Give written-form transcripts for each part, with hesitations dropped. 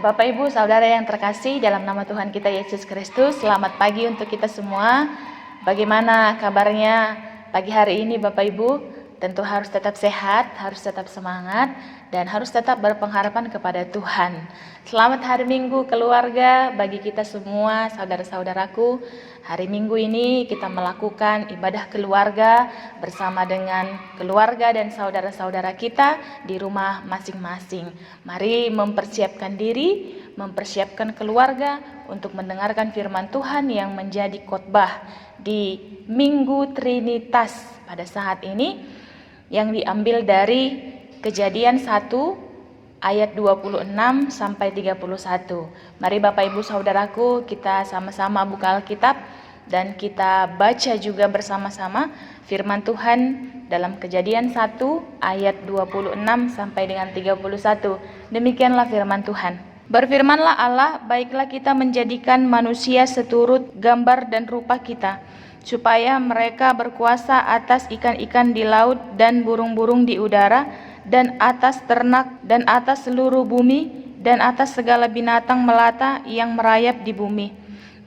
Bapak Ibu Saudara yang terkasih dalam nama Tuhan kita Yesus Kristus, selamat pagi untuk kita semua. Bagaimana kabarnya pagi hari ini Bapak Ibu? Tentu harus tetap sehat, harus tetap semangat, dan harus tetap berpengharapan kepada Tuhan. Selamat hari Minggu keluarga bagi kita semua, saudara-saudaraku. Hari Minggu ini kita melakukan ibadah keluarga bersama dengan keluarga dan saudara-saudara kita di rumah masing-masing. Mari mempersiapkan diri, mempersiapkan keluarga untuk mendengarkan firman Tuhan yang menjadi khotbah di Minggu Trinitas pada saat ini, yang diambil dari Kejadian 1 ayat 26 sampai 31. Mari Bapak Ibu Saudaraku, kita sama-sama buka Alkitab dan kita baca juga bersama-sama firman Tuhan dalam Kejadian 1 ayat 26 sampai dengan 31. Demikianlah firman Tuhan. Berfirmanlah Allah, baiklah kita menjadikan manusia seturut gambar dan rupa kita, supaya mereka berkuasa atas ikan-ikan di laut dan burung-burung di udara, dan atas ternak, dan atas seluruh bumi, dan atas segala binatang melata yang merayap di bumi.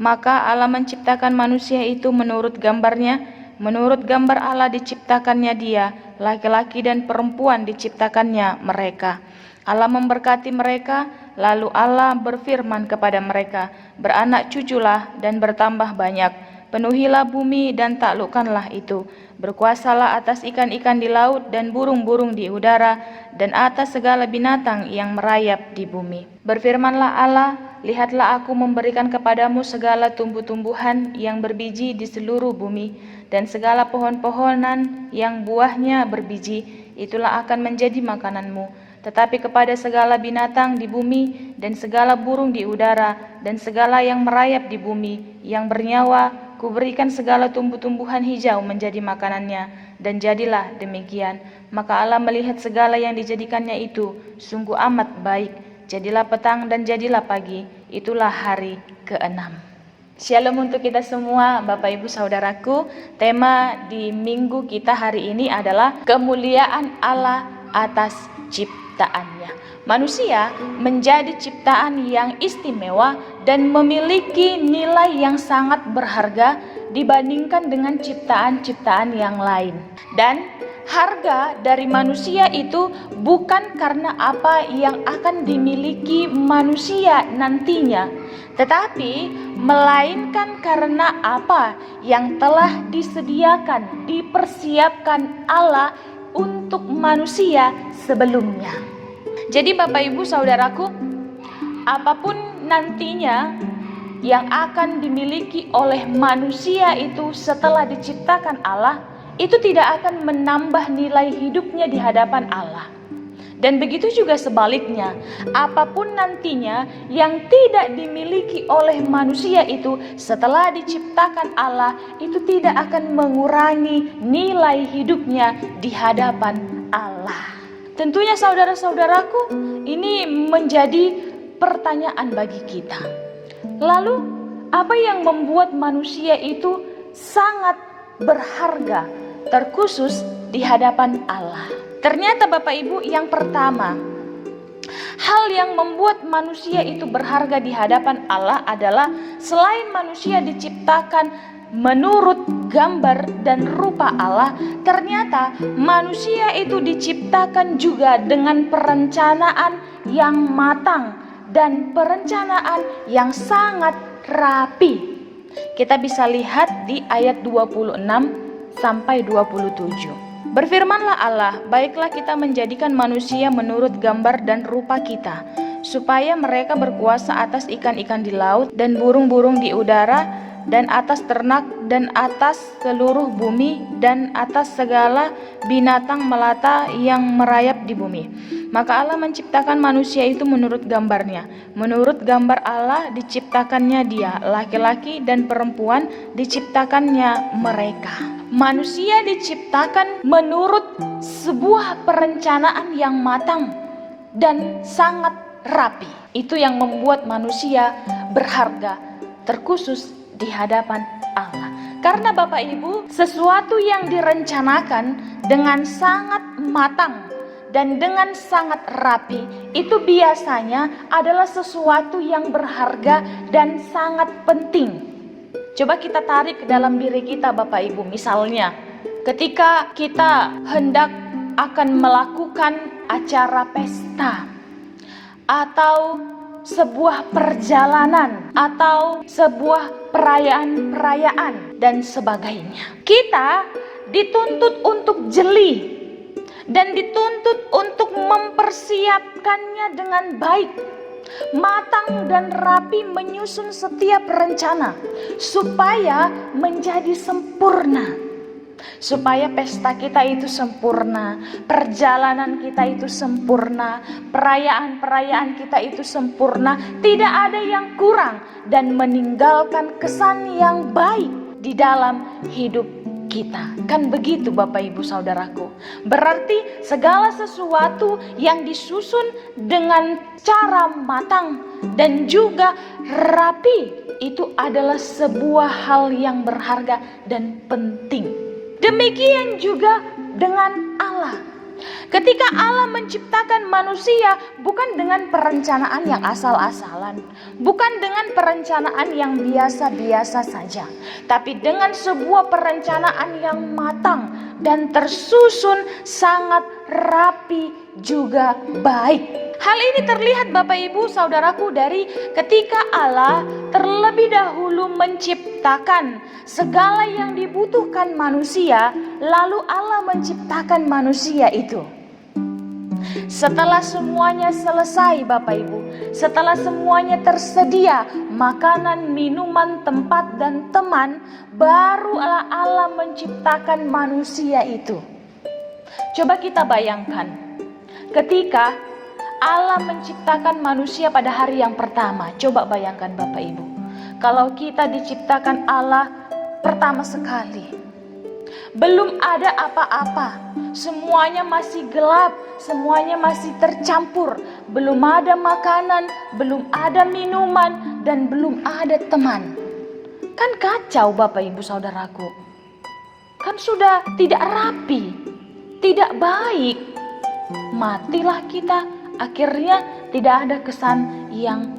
Maka Allah menciptakan manusia itu menurut gambarnya, menurut gambar Allah diciptakannya dia, laki-laki dan perempuan diciptakannya mereka. Allah memberkati mereka, lalu Allah berfirman kepada mereka, beranak cuculah dan bertambah banyak, penuhilah bumi dan taklukkanlah itu. Berkuasalah atas ikan-ikan di laut dan burung-burung di udara, dan atas segala binatang yang merayap di bumi. Berfirmanlah Allah, lihatlah aku memberikan kepadamu segala tumbuh-tumbuhan yang berbiji di seluruh bumi, dan segala pohon-pohonan yang buahnya berbiji, itulah akan menjadi makananmu. Tetapi kepada segala binatang di bumi, dan segala burung di udara, dan segala yang merayap di bumi, yang bernyawa, kuberikan segala tumbuh-tumbuhan hijau menjadi makanannya, dan jadilah demikian. Maka Allah melihat segala yang dijadikannya itu sungguh amat baik. Jadilah petang dan jadilah pagi, itulah hari ke-6. Shalom untuk kita semua Bapak Ibu Saudaraku. Tema di minggu kita hari ini adalah kemuliaan Allah atas ciptaannya. Manusia menjadi ciptaan yang istimewa dan memiliki nilai yang sangat berharga dibandingkan dengan ciptaan-ciptaan yang lain. Dan harga dari manusia itu bukan karena apa yang akan dimiliki manusia nantinya, tetapi melainkan karena apa yang telah disediakan, dipersiapkan Allah untuk manusia sebelumnya. Jadi Bapak Ibu Saudaraku, apapun nantinya yang akan dimiliki oleh manusia itu setelah diciptakan Allah, itu tidak akan menambah nilai hidupnya di hadapan Allah. Dan begitu juga sebaliknya, apapun nantinya yang tidak dimiliki oleh manusia itu setelah diciptakan Allah, itu tidak akan mengurangi nilai hidupnya di hadapan Allah. Tentunya saudara-saudaraku, ini menjadi pertanyaan bagi kita. Lalu, apa yang membuat manusia itu sangat berharga, terkhusus di hadapan Allah? Ternyata Bapak Ibu, yang pertama, hal yang membuat manusia itu berharga di hadapan Allah adalah selain manusia diciptakan menurut gambar dan rupa Allah, ternyata manusia itu diciptakan juga dengan perencanaan yang matang dan perencanaan yang sangat rapi. Kita bisa lihat di ayat 26 sampai 27. Berfirmanlah Allah, baiklah kita menjadikan manusia menurut gambar dan rupa kita, supaya mereka berkuasa atas ikan-ikan di laut dan burung-burung di udara, dan atas ternak, dan atas seluruh bumi, dan atas segala binatang melata yang merayap di bumi. Maka Allah menciptakan manusia itu menurut gambarnya. Menurut gambar Allah diciptakannya dia, laki-laki dan perempuan diciptakannya mereka. Manusia diciptakan menurut sebuah perencanaan yang matang dan sangat rapi. Itu yang membuat manusia berharga, terkhusus di hadapan Allah. Karena Bapak Ibu, sesuatu yang direncanakan dengan sangat matang dan dengan sangat rapi, itu biasanya adalah sesuatu yang berharga dan sangat penting. Coba kita tarik ke dalam diri kita Bapak Ibu. Misalnya, ketika kita hendak akan melakukan acara pesta atau sebuah perjalanan atau sebuah perayaan dan sebagainya, kita dituntut untuk jeli dan dituntut untuk mempersiapkannya dengan baik, matang dan rapi, menyusun setiap rencana supaya menjadi sempurna, supaya pesta kita itu sempurna, perjalanan kita itu sempurna, perayaan-perayaan kita itu sempurna, tidak ada yang kurang dan meninggalkan kesan yang baik di dalam hidup kita. Kan begitu Bapak Ibu Saudaraku. Berarti segala sesuatu yang disusun dengan cara matang dan juga rapi itu adalah sebuah hal yang berharga dan penting. Demikian juga dengan Allah. Ketika Allah menciptakan manusia bukan dengan perencanaan yang asal-asalan, bukan dengan perencanaan yang biasa-biasa saja, tapi dengan sebuah perencanaan yang matang dan tersusun sangat rapi juga baik. Hal ini terlihat Bapak Ibu Saudaraku dari ketika Allah terlebih dahulu menciptakan segala yang dibutuhkan manusia, lalu Allah menciptakan manusia itu. Setelah semuanya selesai Bapak Ibu, setelah semuanya tersedia, makanan, minuman, tempat dan teman, barulah Allah menciptakan manusia itu. Coba kita bayangkan, ketika Allah menciptakan manusia pada hari yang pertama, coba bayangkan Bapak Ibu, kalau kita diciptakan Allah pertama sekali, belum ada apa-apa, semuanya masih gelap, semuanya masih tercampur, belum ada makanan, belum ada minuman, dan belum ada teman. Kan kacau Bapak Ibu Saudaraku, kan sudah tidak rapi, tidak baik, matilah kita, akhirnya tidak ada kesan yang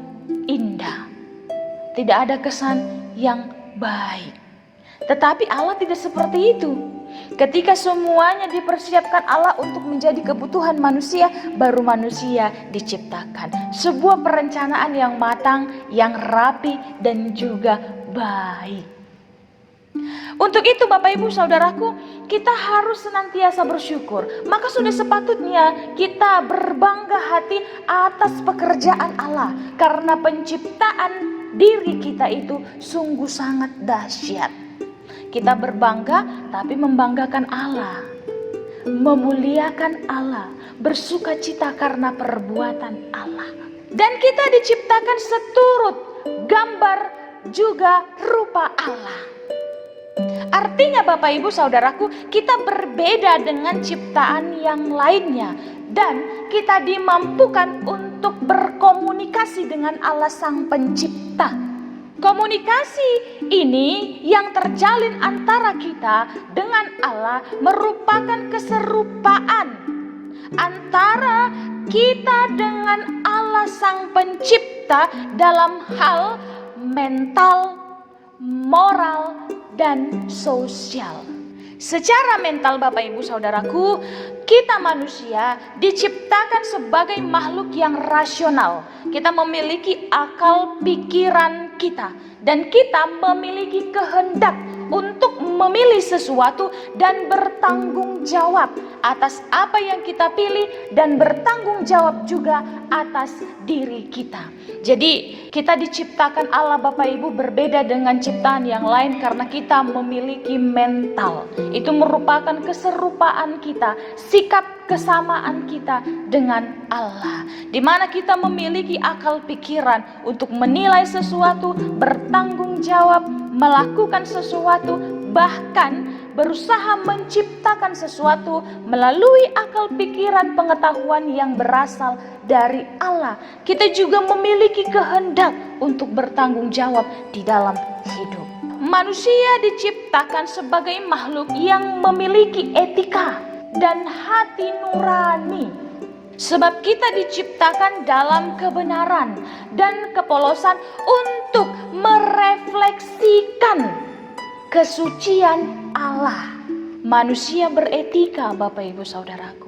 indah, tidak ada kesan yang baik. Tetapi Allah tidak seperti itu. Ketika semuanya dipersiapkan Allah untuk menjadi kebutuhan manusia, baru manusia diciptakan. Sebuah perencanaan yang matang, yang rapi dan juga baik. Untuk itu Bapak Ibu Saudaraku, kita harus senantiasa bersyukur. Maka sudah sepatutnya kita berbangga hati atas pekerjaan Allah, karena penciptaan diri kita itu sungguh sangat dahsyat. Kita berbangga tapi membanggakan Allah, memuliakan Allah, bersuka cita karena perbuatan Allah. Dan kita diciptakan seturut gambar juga rupa Allah. Artinya Bapak Ibu Saudaraku, kita berbeda dengan ciptaan yang lainnya, dan kita dimampukan untuk berkomunikasi dengan Allah Sang Pencipta. Komunikasi ini yang terjalin antara kita dengan Allah merupakan keserupaan antara kita dengan Allah Sang Pencipta dalam hal mental, moral, dan sosial. Secara mental Bapak Ibu Saudaraku, kita manusia diciptakan sebagai makhluk yang rasional. Kita memiliki akal pikiran kita, dan kita memiliki kehendak untuk memilih sesuatu dan bertanggung jawab atas apa yang kita pilih, dan bertanggung jawab juga atas diri kita. Jadi kita diciptakan Allah Bapak Ibu berbeda dengan ciptaan yang lain karena kita memiliki mental. Itu merupakan keserupaan kita, sikap kesamaan kita dengan Allah, di mana kita memiliki akal pikiran untuk menilai sesuatu, bertanggung jawab, melakukan sesuatu, bahkan berusaha menciptakan sesuatu melalui akal pikiran pengetahuan yang berasal dari Allah. Kita juga memiliki kehendak untuk bertanggung jawab di dalam hidup. Manusia diciptakan sebagai makhluk yang memiliki etika. dan hati nurani. Sebab kita diciptakan dalam kebenaran dan kepolosan untuk merefleksikan kesucian Allah. Manusia beretika, Bapak Ibu Saudaraku.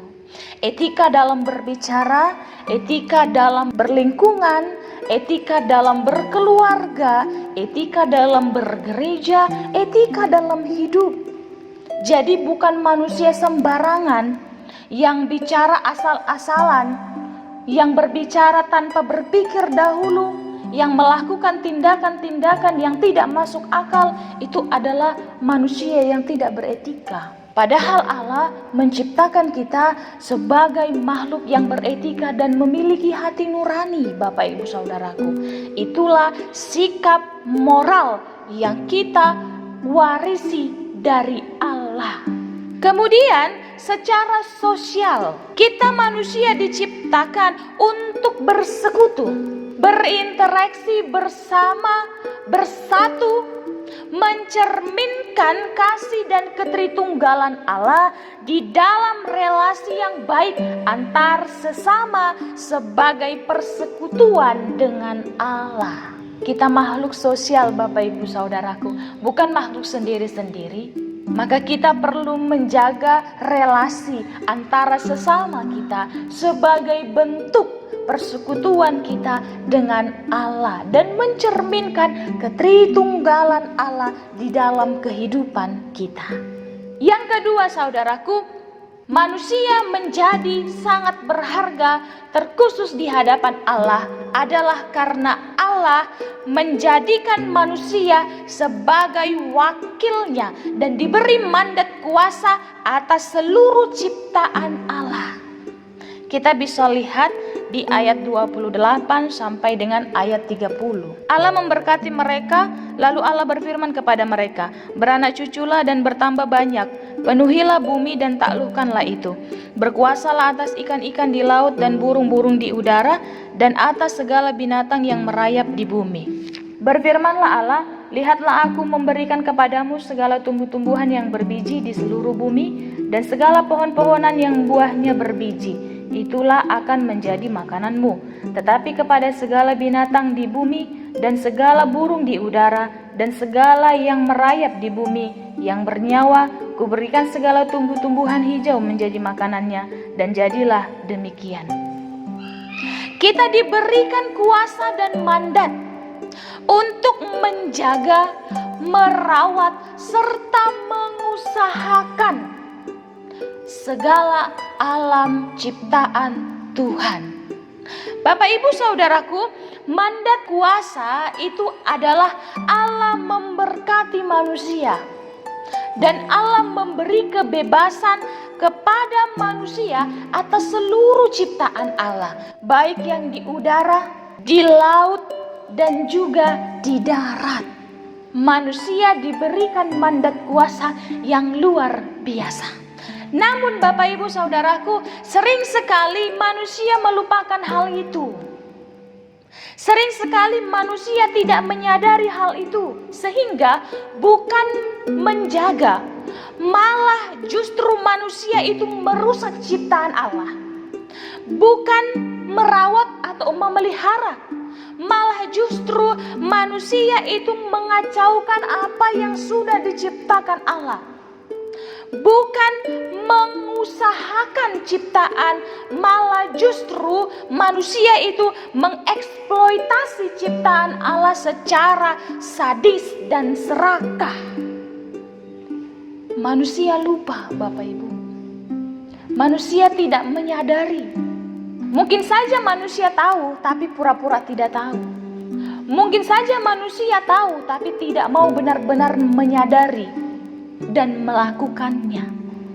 Etika dalam berbicara, etika dalam berlingkungan, etika dalam berkeluarga, etika dalam bergereja, etika dalam hidup. Jadi bukan manusia sembarangan yang bicara asal-asalan, yang berbicara tanpa berpikir dahulu, yang melakukan tindakan-tindakan yang tidak masuk akal. Itu adalah manusia yang tidak beretika. Padahal Allah menciptakan kita sebagai makhluk yang beretika dan memiliki hati nurani, Bapak Ibu Saudaraku. Itulah sikap moral yang kita warisi dari Allah. Kemudian secara sosial, kita manusia diciptakan untuk bersekutu, berinteraksi bersama, bersatu, mencerminkan kasih dan ketritunggalan Allah di dalam relasi yang baik antar sesama sebagai persekutuan dengan Allah. Kita makhluk sosial, Bapak Ibu Saudaraku, bukan makhluk sendiri-sendiri. Maka kita perlu menjaga relasi antara sesama kita sebagai bentuk persekutuan kita dengan Allah dan mencerminkan ketritunggalan Allah di dalam kehidupan kita. Yang kedua, saudaraku, manusia menjadi sangat berharga terkhusus di hadapan Allah adalah karena Allah menjadikan manusia sebagai wakilnya dan diberi mandat kuasa atas seluruh ciptaan Allah. Kita bisa lihat di ayat 28 sampai dengan ayat 30. Allah memberkati mereka, lalu Allah berfirman kepada mereka, "Beranak cuculah dan bertambah banyak, penuhilah bumi dan taklukkanlah itu. Berkuasalah atas ikan-ikan di laut dan burung-burung di udara dan atas segala binatang yang merayap di bumi." Berfirmanlah Allah, "Lihatlah aku memberikan kepadamu segala tumbuh-tumbuhan yang berbiji di seluruh bumi dan segala pohon-pohonan yang buahnya berbiji. Itulah akan menjadi makananmu. Tetapi kepada segala binatang di bumi dan segala burung di udara dan segala yang merayap di bumi yang bernyawa, kuberikan segala tumbuh-tumbuhan hijau menjadi makanannya, dan jadilah demikian." Kita diberikan kuasa dan mandat untuk menjaga, merawat, serta mengusahakan segala alam ciptaan Tuhan. Bapak Ibu Saudaraku, mandat kuasa itu adalah Allah memberkati manusia dan Allah memberi kebebasan kepada manusia atas seluruh ciptaan Allah, baik yang di udara, di laut, dan juga di darat. Manusia diberikan mandat kuasa yang luar biasa. Namun Bapak Ibu Saudaraku, sering sekali manusia melupakan hal itu. Sering sekali manusia tidak menyadari hal itu, sehingga bukan menjaga, malah justru manusia itu merusak ciptaan Allah. Bukan merawat atau memelihara, malah justru manusia itu mengacaukan apa yang sudah diciptakan Allah. Bukan mengusahakan ciptaan, malah justru manusia itu mengeksploitasi ciptaan Allah secara sadis dan serakah. Manusia lupa, Bapak Ibu. Manusia tidak menyadari. Mungkin saja manusia tahu, tapi pura-pura tidak tahu. Mungkin saja manusia tahu, tapi tidak mau benar-benar menyadari dan melakukannya.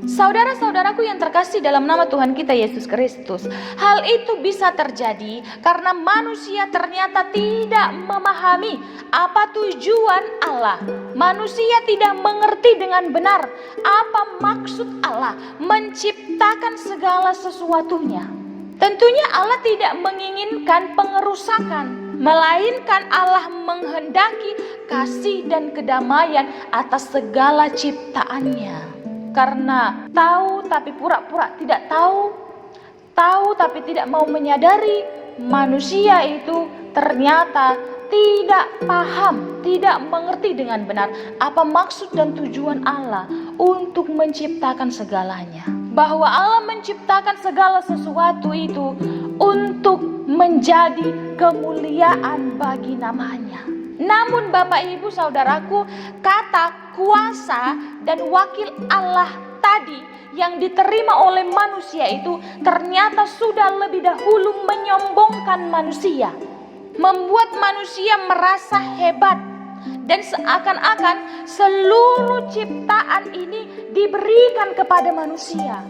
Saudara-saudaraku yang terkasih dalam nama Tuhan kita Yesus Kristus, hal itu bisa terjadi karena manusia ternyata tidak memahami apa tujuan Allah. Manusia tidak mengerti dengan benar apa maksud Allah menciptakan segala sesuatunya. Tentunya Allah tidak menginginkan pengerusakan, melainkan Allah menghendaki kasih dan kedamaian atas segala ciptaannya. karena tahu tapi pura-pura tidak tahu, tahu tapi tidak mau menyadari, manusia itu ternyata tidak paham, tidak mengerti dengan benar apa maksud dan tujuan Allah untuk menciptakan segalanya. Bahwa Allah menciptakan segala sesuatu itu untuk menjadi kemuliaan bagi namanya. Namun Bapak Ibu Saudaraku, kata kuasa dan wakil Allah tadi yang diterima oleh manusia itu ternyata sudah lebih dahulu menyombongkan manusia, membuat manusia merasa hebat, dan seakan-akan seluruh ciptaan ini diberikan kepada manusia,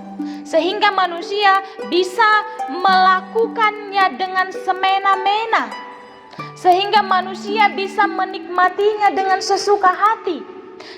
sehingga manusia bisa melakukannya dengan semena-mena, sehingga manusia bisa menikmatinya dengan sesuka hati,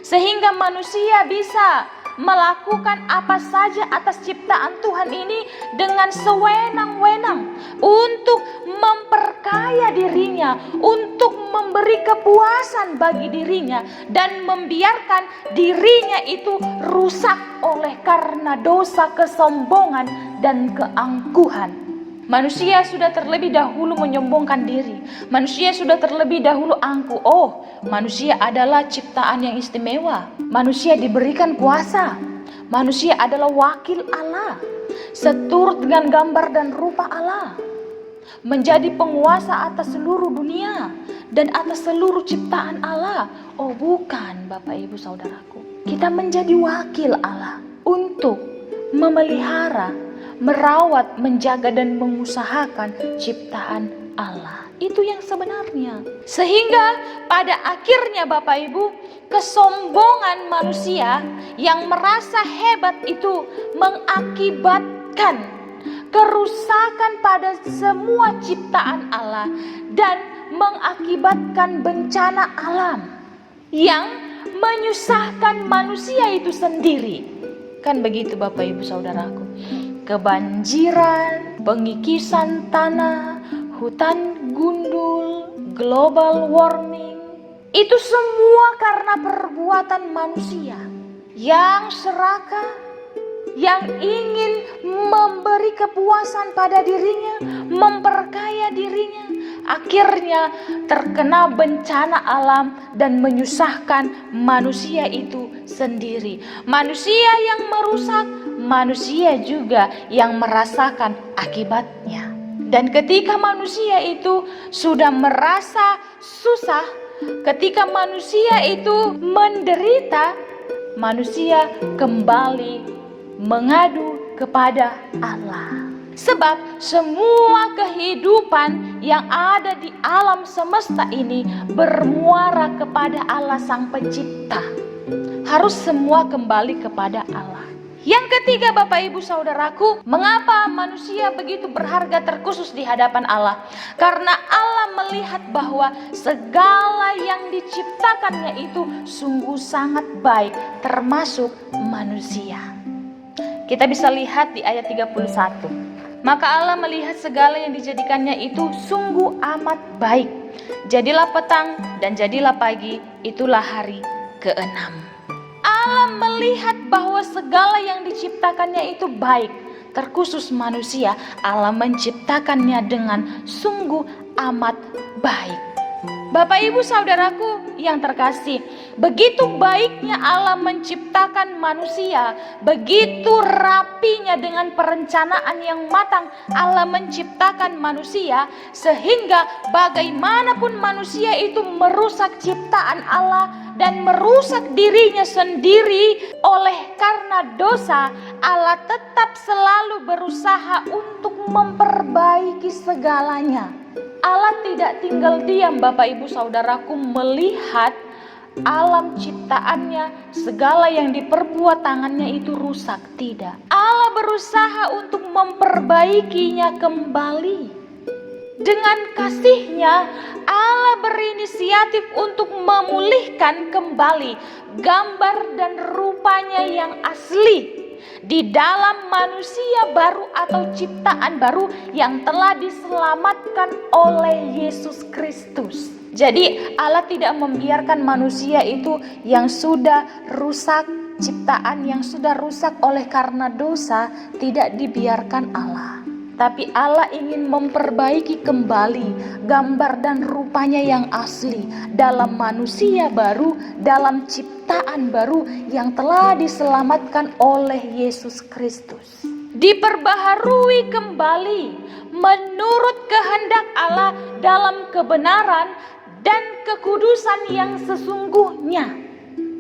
sehingga manusia bisa melakukan apa saja atas ciptaan Tuhan ini dengan sewenang-wenang untuk memperkaya dirinya, untuk memberi kepuasan bagi dirinya, dan membiarkan dirinya itu rusak oleh karena dosa, kesombongan, dan keangkuhan. Manusia sudah terlebih dahulu menyombongkan diri. Manusia sudah terlebih dahulu angkuh. Oh, manusia adalah ciptaan yang istimewa. Manusia diberikan kuasa. Manusia adalah wakil Allah, seturut dengan gambar dan rupa Allah, menjadi penguasa atas seluruh dunia dan atas seluruh ciptaan Allah. Oh, bukan Bapak Ibu Saudaraku. Kita menjadi wakil Allah untuk memelihara, merawat, menjaga, dan mengusahakan ciptaan Allah. Itu yang sebenarnya. Sehingga pada akhirnya Bapak Ibu, kesombongan manusia yang merasa hebat itu mengakibatkan kerusakan pada semua ciptaan Allah dan mengakibatkan bencana alam yang menyusahkan manusia itu sendiri. Kan begitu Bapak Ibu Saudaraku. Kebanjiran, pengikisan tanah, hutan gundul, global warming, itu semua karena perbuatan manusia yang serakah, yang ingin memberi kepuasan pada dirinya, memperkaya dirinya, akhirnya terkena bencana alam dan menyusahkan manusia itu sendiri. Manusia yang merusak, manusia juga yang merasakan akibatnya. Dan ketika manusia itu sudah merasa susah, ketika manusia itu menderita, manusia kembali mengadu kepada Allah. Sebab semua kehidupan yang ada di alam semesta ini bermuara kepada Allah Sang Pencipta. Harus semua kembali kepada Allah. Yang ketiga Bapak Ibu Saudaraku, mengapa manusia begitu berharga terkhusus di hadapan Allah? Karena Allah melihat bahwa segala yang diciptakannya itu sungguh sangat baik, termasuk manusia. Kita bisa lihat di ayat 31. Maka Allah melihat segala yang dijadikannya itu sungguh amat baik. Jadilah petang dan jadilah pagi, itulah hari ke-6. Allah melihat bahwa segala yang diciptakannya itu baik, terkhusus manusia. Allah menciptakannya dengan sungguh amat baik. Bapak Ibu Saudaraku yang terkasih, begitu baiknya Allah menciptakan manusia, begitu rapinya dengan perencanaan yang matang Allah menciptakan manusia, sehingga bagaimanapun manusia itu merusak ciptaan Allah dan merusak dirinya sendiri oleh karena dosa, Allah tetap selalu berusaha untuk memperbaiki segalanya. Allah tidak tinggal diam Bapak Ibu Saudaraku melihat alam ciptaannya, segala yang diperbuat tangannya itu rusak. Tidak. Allah berusaha untuk memperbaikinya kembali. Dengan kasih-Nya, Allah berinisiatif untuk memulihkan kembali gambar dan rupanya yang asli di dalam manusia baru atau ciptaan baru yang telah diselamatkan oleh Yesus Kristus. Jadi Allah tidak membiarkan manusia itu yang sudah rusak, ciptaan yang sudah rusak oleh karena dosa tidak dibiarkan Allah. Tapi Allah ingin memperbaiki kembali gambar dan rupanya yang asli dalam manusia baru, dalam ciptaan baru yang telah diselamatkan oleh Yesus Kristus. Diperbaharui kembali menurut kehendak Allah dalam kebenaran dan kekudusan yang sesungguhnya.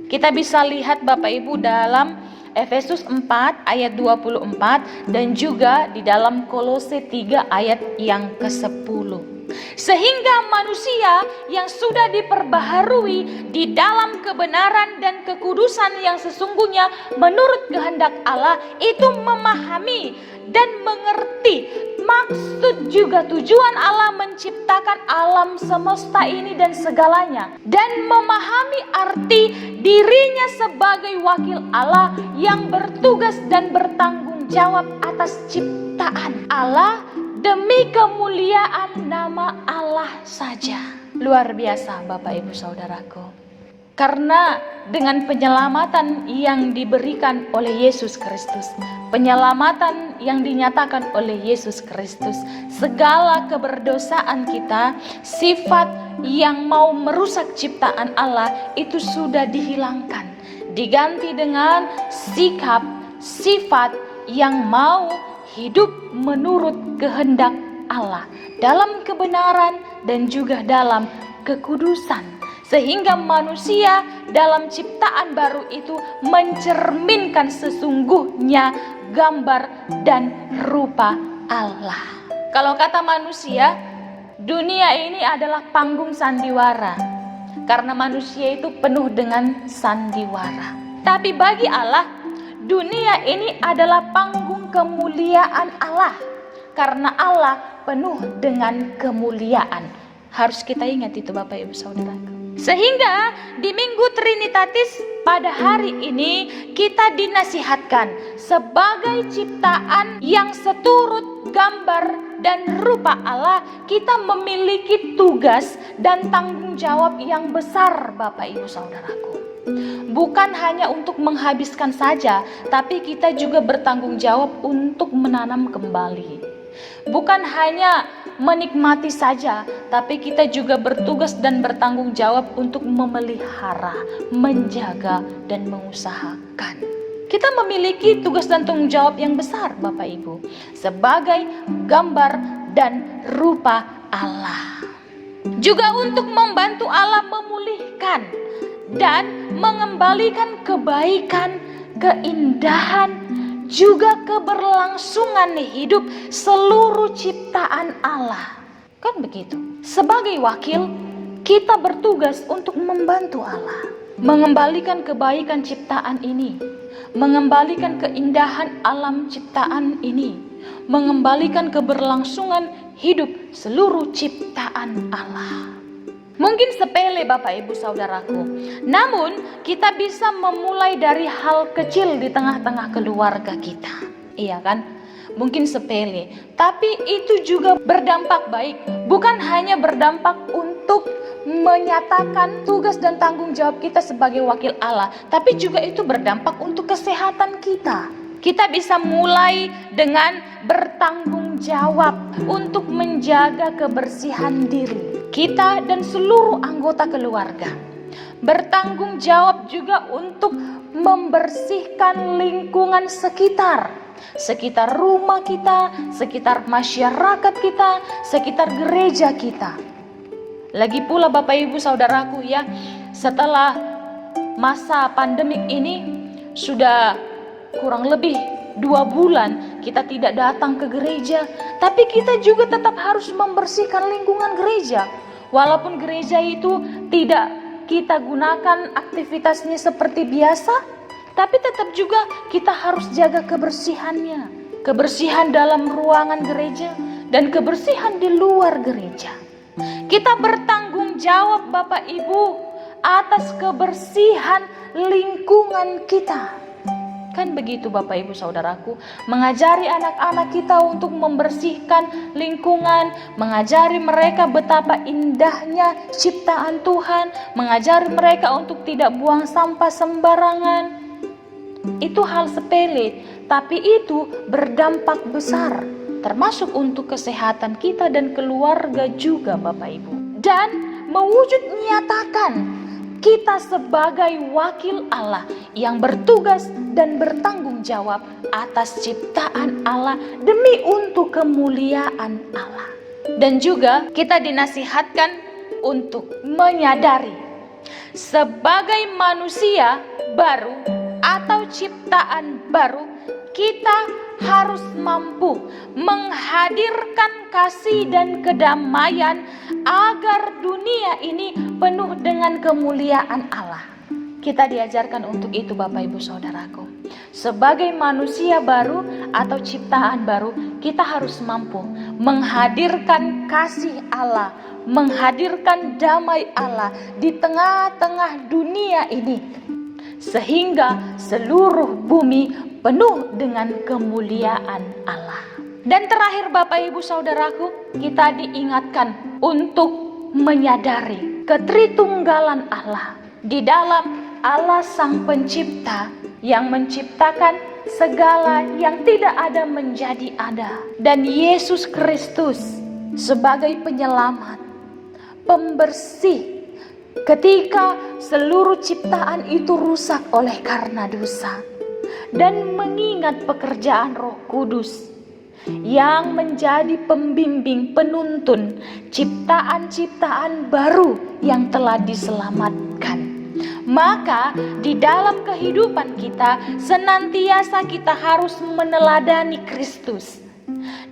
Kita bisa lihat Bapak Ibu dalam Efesus 4 ayat 24 dan juga di dalam Kolose 3 ayat yang ke-10. Sehingga manusia yang sudah diperbaharui di dalam kebenaran dan kekudusan yang sesungguhnya menurut kehendak Allah itu memahami dan mengerti maksud juga tujuan Allah menciptakan alam semesta ini dan segalanya, dan memahami arti dirinya sebagai wakil Allah yang bertugas dan bertanggung jawab atas ciptaan Allah demi kemuliaan nama Allah saja. Luar biasa Bapak Ibu Saudaraku. Karena dengan penyelamatan yang diberikan oleh Yesus Kristus, penyelamatan yang dinyatakan oleh Yesus Kristus, segala keberdosaan kita, sifat yang mau merusak ciptaan Allah itu sudah dihilangkan, diganti dengan sikap, sifat yang mau hidup menurut kehendak Allah dalam kebenaran dan juga dalam kekudusan. Sehingga manusia dalam ciptaan baru itu mencerminkan sesungguhnya gambar dan rupa Allah. Kalau kata manusia, dunia ini adalah panggung sandiwara. Karena manusia itu penuh dengan sandiwara. Tapi bagi Allah, dunia ini adalah panggung kemuliaan Allah. Karena Allah penuh dengan kemuliaan. Harus kita ingat itu Bapak Ibu Saudara. Sehingga di Minggu Trinitatis pada hari ini kita dinasihatkan sebagai ciptaan yang seturut gambar dan rupa Allah, kita memiliki tugas dan tanggung jawab yang besar Bapak Ibu Saudaraku. Bukan hanya untuk menghabiskan saja, tapi kita juga bertanggung jawab untuk menanam kembali. Bukan hanya menikmati saja, tapi kita juga bertugas dan bertanggung jawab untuk memelihara, menjaga, dan mengusahakan. Kita memiliki tugas dan tanggung jawab yang besar Bapak Ibu, sebagai gambar dan rupa Allah. Juga untuk membantu Allah memulihkan dan mengembalikan kebaikan, keindahan, juga keberlangsungan hidup seluruh ciptaan Allah. Kan begitu. Sebagai wakil, kita bertugas untuk membantu Allah, mengembalikan kebaikan ciptaan ini, mengembalikan keindahan alam ciptaan ini, mengembalikan keberlangsungan hidup seluruh ciptaan Allah. Mungkin sepele Bapak Ibu Saudaraku, namun kita bisa memulai dari hal kecil di tengah-tengah keluarga kita. Iya kan? Mungkin sepele, tapi itu juga berdampak baik. Bukan hanya berdampak untuk menyatakan tugas dan tanggung jawab kita sebagai wakil Allah, tapi juga itu berdampak untuk kesehatan kita. Kita bisa mulai dengan bertanggung jawab untuk menjaga kebersihan diri kita dan seluruh anggota keluarga. Bertanggung jawab juga untuk membersihkan lingkungan sekitar rumah kita, sekitar masyarakat kita, sekitar gereja kita. Lagi pula Bapak Ibu Saudaraku ya, setelah masa pandemik ini sudah kurang lebih 2 bulan kita tidak datang ke gereja, tapi kita juga tetap harus membersihkan lingkungan gereja. Walaupun gereja itu tidak kita gunakan aktivitasnya seperti biasa, tapi tetap juga kita harus jaga kebersihannya. Kebersihan dalam ruangan gereja dan kebersihan di luar gereja. Kita bertanggung jawab Bapak Ibu atas kebersihan lingkungan kita. Kan begitu Bapak Ibu Saudaraku, mengajari anak-anak kita untuk membersihkan lingkungan, mengajari mereka betapa indahnya ciptaan Tuhan, mengajari mereka untuk tidak buang sampah sembarangan. Itu hal sepele, tapi itu berdampak besar, termasuk untuk kesehatan kita dan keluarga juga Bapak Ibu. Dan mewujud nyatakan kita sebagai wakil Allah yang bertugas dan bertanggung jawab atas ciptaan Allah demi untuk kemuliaan Allah. Dan juga kita dinasihatkan untuk menyadari sebagai manusia baru atau ciptaan baru, kita harus mampu menghadirkan kasih dan kedamaian agar dunia ini penuh dengan kemuliaan Allah. Kita diajarkan untuk itu Bapak Ibu Saudaraku. Sebagai manusia baru atau ciptaan baru, kita harus mampu menghadirkan kasih Allah, menghadirkan damai Allah di tengah-tengah dunia ini, sehingga seluruh bumi penuh dengan kemuliaan Allah. Dan terakhir Bapak Ibu Saudaraku, kita diingatkan untuk menyadari ketritunggalan Allah. Di dalam Allah Sang Pencipta yang menciptakan segala yang tidak ada menjadi ada. Dan Yesus Kristus sebagai penyelamat, pembersih, ketika seluruh ciptaan itu rusak oleh karena dosa. Dan mengingat pekerjaan Roh Kudus yang menjadi pembimbing, penuntun ciptaan-ciptaan baru yang telah diselamatkan. Maka di dalam kehidupan kita senantiasa kita harus meneladani Kristus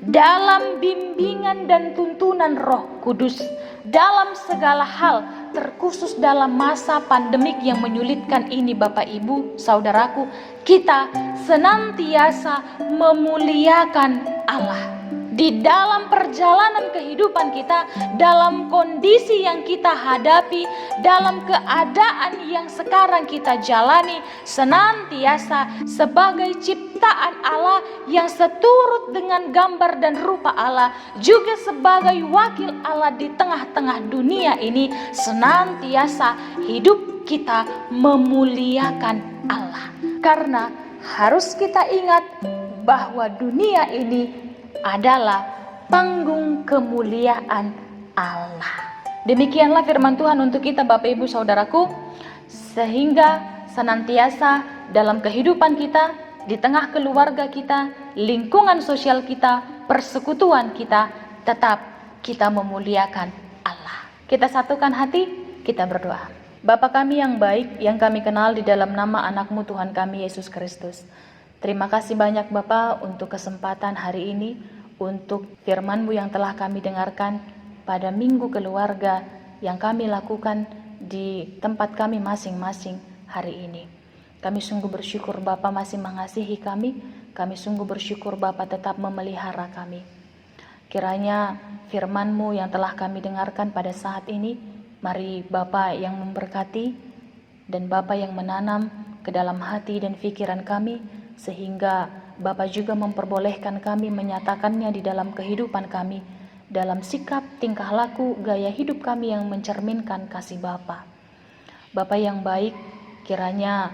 dalam bimbingan dan tuntunan Roh Kudus dalam segala hal, terkhusus dalam masa pandemik yang menyulitkan ini Bapak Ibu Saudaraku, kita senantiasa memuliakan Allah. Di dalam perjalanan kehidupan kita, dalam kondisi yang kita hadapi, dalam keadaan yang sekarang kita jalani, senantiasa sebagai ciptaan Allah yang seturut dengan gambar dan rupa Allah, juga sebagai wakil Allah di tengah-tengah dunia ini, senantiasa hidup kita memuliakan Allah. Karena harus kita ingat bahwa dunia ini adalah panggung kemuliaan Allah. Demikianlah firman Tuhan untuk kita Bapak Ibu Saudaraku, sehingga senantiasa dalam kehidupan kita, di tengah keluarga kita, lingkungan sosial kita, persekutuan kita, tetap kita memuliakan Allah. Kita satukan hati, kita berdoa. Bapa kami yang baik, yang kami kenal di dalam nama anak-Mu Tuhan kami Yesus Kristus, terima kasih banyak Bapa untuk kesempatan hari ini, untuk firman-Mu yang telah kami dengarkan pada Minggu Keluarga yang kami lakukan di tempat kami masing-masing hari ini. Kami sungguh bersyukur Bapa masih mengasihi kami sungguh bersyukur Bapa tetap memelihara kami. Kiranya firman-Mu yang telah kami dengarkan pada saat ini, mari Bapa yang memberkati dan Bapa yang menanam ke dalam hati dan pikiran kami, sehingga Bapa juga memperbolehkan kami menyatakannya di dalam kehidupan kami, dalam sikap, tingkah laku, gaya hidup kami yang mencerminkan kasih Bapa. Bapa yang baik, kiranya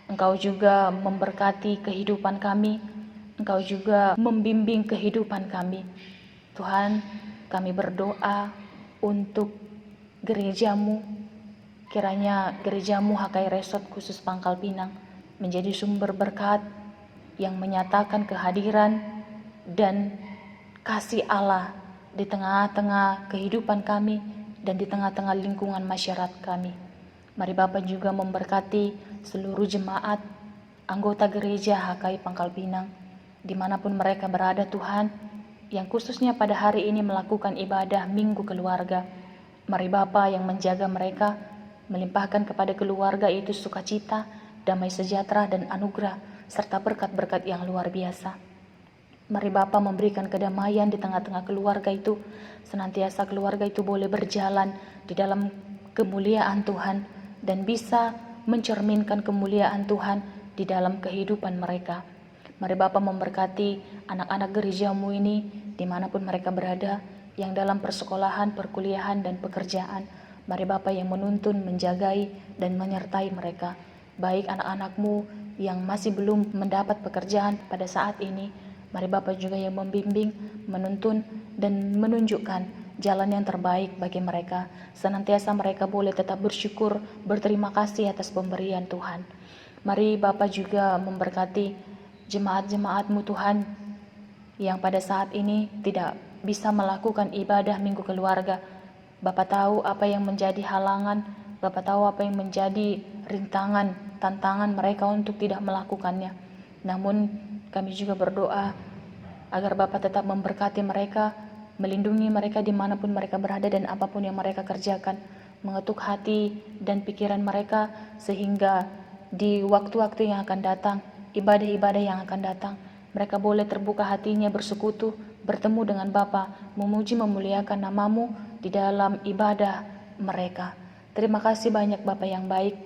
Engkau juga memberkati kehidupan kami, Engkau juga membimbing kehidupan kami. Tuhan, kami berdoa untuk gereja-Mu, kiranya gereja-Mu Hakai Resort khusus Pangkal Pinang menjadi sumber berkat yang menyatakan kehadiran dan kasih Allah di tengah-tengah kehidupan kami dan di tengah-tengah lingkungan masyarakat kami. Mari Bapa juga memberkati seluruh jemaat, anggota gereja HKI Pangkal Pinang, dimanapun mereka berada Tuhan, yang khususnya pada hari ini melakukan ibadah Minggu Keluarga. Mari Bapa yang menjaga mereka, melimpahkan kepada keluarga itu sukacita, damai sejahtera dan anugerah, serta berkat-berkat yang luar biasa. Mari Bapa memberikan kedamaian di tengah-tengah keluarga itu, senantiasa keluarga itu boleh berjalan di dalam kemuliaan Tuhan dan bisa mencerminkan kemuliaan Tuhan di dalam kehidupan mereka. Mari Bapa memberkati anak-anak gereja-Mu ini dimanapun mereka berada, yang dalam persekolahan, perkuliahan, dan pekerjaan. Mari Bapa yang menuntun, menjagai, dan menyertai mereka, baik anak-anak-Mu yang masih belum mendapat pekerjaan pada saat ini. Mari Bapa juga yang membimbing, menuntun, dan menunjukkan jalan yang terbaik bagi mereka. Senantiasa mereka boleh tetap bersyukur, berterima kasih atas pemberian Tuhan. Mari Bapa juga memberkati jemaat-jemaat-Mu Tuhan, yang pada saat ini tidak bisa melakukan ibadah minggu keluarga. Bapa tahu apa yang menjadi halangan, Bapa tahu apa yang menjadi rintangan, tantangan mereka untuk tidak melakukannya. Namun kami juga berdoa agar Bapa tetap memberkati mereka, melindungi mereka dimanapun mereka berada dan apapun yang mereka kerjakan, mengetuk hati dan pikiran mereka, sehingga di waktu-waktu yang akan datang, ibadah-ibadah yang akan datang, mereka boleh terbuka hatinya bersekutu, bertemu dengan Bapa, memuji memuliakan nama-Mu di dalam ibadah mereka. Terima kasih banyak Bapa yang baik.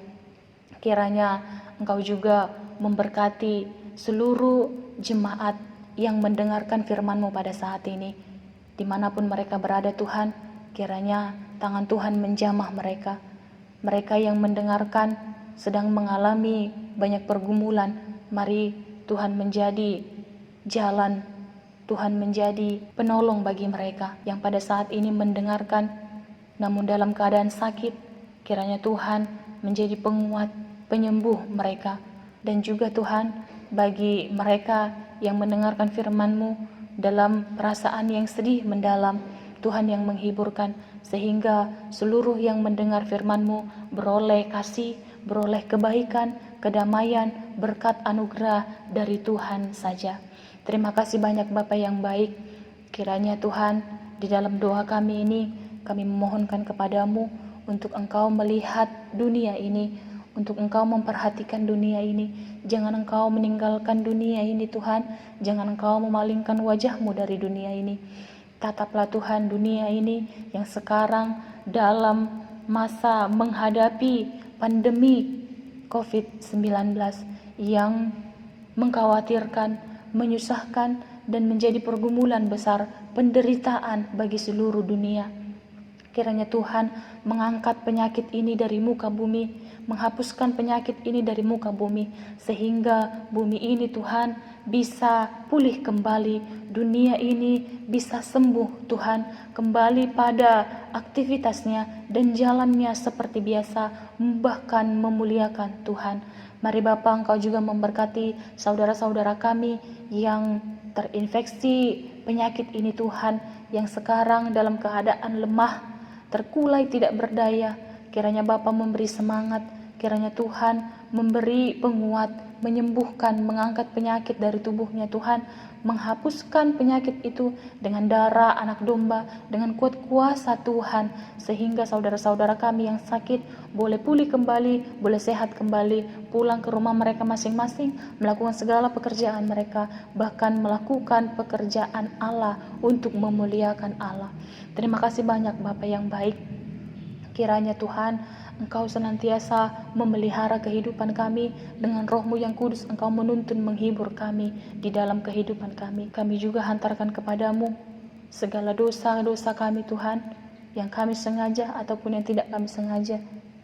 Kiranya Engkau juga memberkati seluruh jemaat yang mendengarkan firman-Mu pada saat ini. Dimanapun mereka berada Tuhan, kiranya tangan Tuhan menjamah mereka. Mereka yang mendengarkan sedang mengalami banyak pergumulan, mari Tuhan menjadi jalan, Tuhan menjadi penolong bagi mereka yang pada saat ini mendengarkan namun dalam keadaan sakit. Kiranya Tuhan menjadi penguat, penyembuh mereka. Dan juga Tuhan, bagi mereka yang mendengarkan firman-Mu dalam perasaan yang sedih mendalam, Tuhan yang menghiburkan, sehingga seluruh yang mendengar firman-Mu beroleh kasih, beroleh kebaikan, kedamaian, berkat anugerah dari Tuhan saja. Terima kasih banyak Bapa yang baik. Kiranya Tuhan, di dalam doa kami ini, kami memohonkan kepadamu untuk Engkau melihat dunia ini, untuk Engkau memperhatikan dunia ini. Jangan Engkau meninggalkan dunia ini Tuhan, jangan Engkau memalingkan wajah-Mu dari dunia ini. Tataplah Tuhan dunia ini yang sekarang dalam masa menghadapi pandemi COVID-19 yang mengkhawatirkan, menyusahkan, dan menjadi pergumulan besar, penderitaan bagi seluruh dunia. Kiranya Tuhan mengangkat penyakit ini dari muka bumi, menghapuskan penyakit ini dari muka bumi, sehingga bumi ini Tuhan bisa pulih kembali, dunia ini bisa sembuh Tuhan, kembali pada aktivitasnya dan jalannya seperti biasa, bahkan memuliakan Tuhan. Mari Bapa, Engkau juga memberkati saudara-saudara kami yang terinfeksi penyakit ini Tuhan, yang sekarang dalam keadaan lemah, terkulai tidak berdaya. Kiranya Bapa memberi semangat, kiranya Tuhan memberi penguat, menyembuhkan, mengangkat penyakit dari tubuhnya Tuhan, menghapuskan penyakit itu dengan darah anak domba, dengan kuat kuasa Tuhan, sehingga saudara-saudara kami yang sakit boleh pulih kembali, boleh sehat kembali, pulang ke rumah mereka masing-masing, melakukan segala pekerjaan mereka, bahkan melakukan pekerjaan Allah untuk memuliakan Allah. Terima kasih banyak Bapa yang baik. Kiranya Tuhan, Engkau senantiasa memelihara kehidupan kami dengan Roh-Mu yang kudus. Engkau menuntun, menghibur kami di dalam kehidupan kami. Kami juga hantarkan kepadamu segala dosa-dosa kami Tuhan, yang kami sengaja ataupun yang tidak kami sengaja,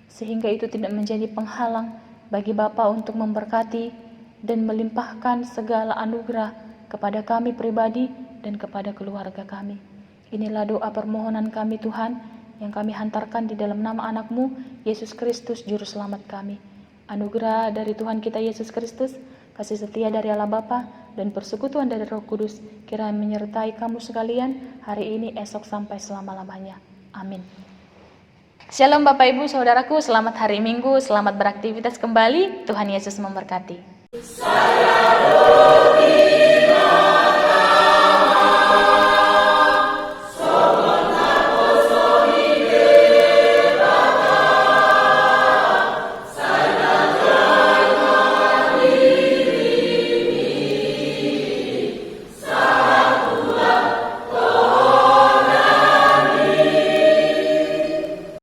sehingga itu tidak menjadi penghalang bagi Bapa untuk memberkati dan melimpahkan segala anugerah kepada kami pribadi dan kepada keluarga kami. Inilah doa permohonan kami Tuhan, yang kami hantarkan di dalam nama anak-Mu, Yesus Kristus, Juru Selamat kami. Anugerah dari Tuhan kita Yesus Kristus, kasih setia dari Allah Bapa, dan persekutuan dari Roh Kudus, kiranya menyertai kamu sekalian hari ini, esok, sampai selama-lamanya. Amin. Shalom Bapak Ibu Saudaraku, selamat hari Minggu, selamat beraktivitas kembali. Tuhan Yesus memberkati. Salam